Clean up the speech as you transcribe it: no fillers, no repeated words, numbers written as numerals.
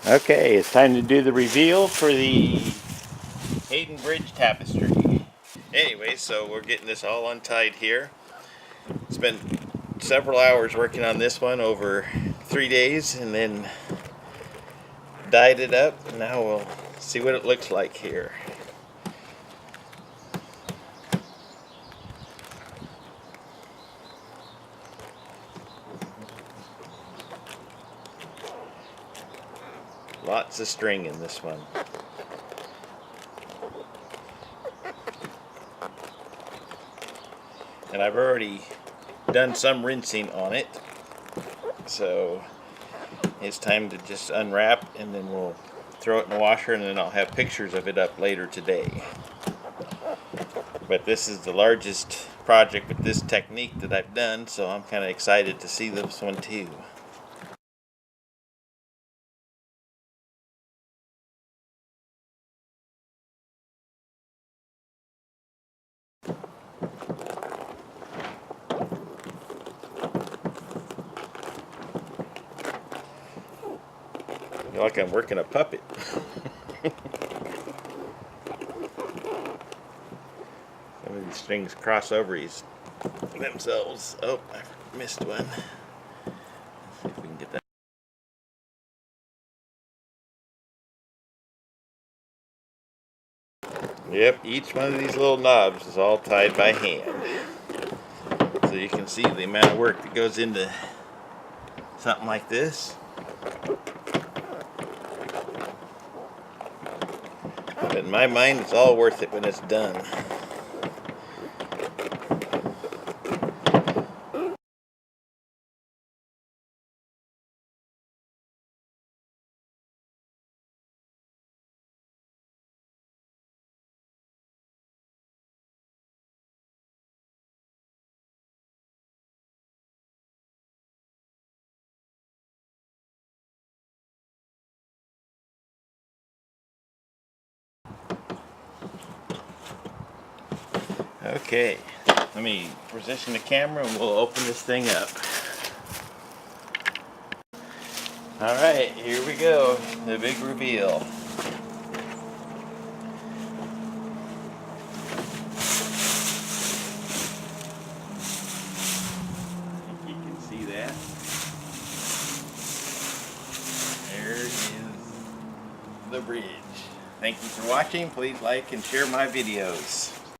Okay, it's time to do the reveal for the Hayden Bridge Tapestry. Anyway, so we're getting this all untied here. Spent several hours working on this one over 3 days and then dyed it up. Now we'll see what it looks like here. Lots of string in this one. And I've already done some rinsing on it, so it's time to just unwrap and then we'll throw it in the washer, and then I'll have pictures of it up later today. But this is the largest project with this technique that I've done, so I'm kind of excited to see this one too. I feel like I'm working a puppet. Some of these strings cross over themselves. Oh, I missed one. Let's see if we can get that. Yep, each one of these little knobs is all tied by hand. So you can see the amount of work that goes into something like this. But in my mind, it's all worth it when it's done. Okay, let me position the camera and we'll open this thing up. Alright, here we go, the big reveal. I think you can see that. There is the bridge. Thank you for watching. Please like and share my videos.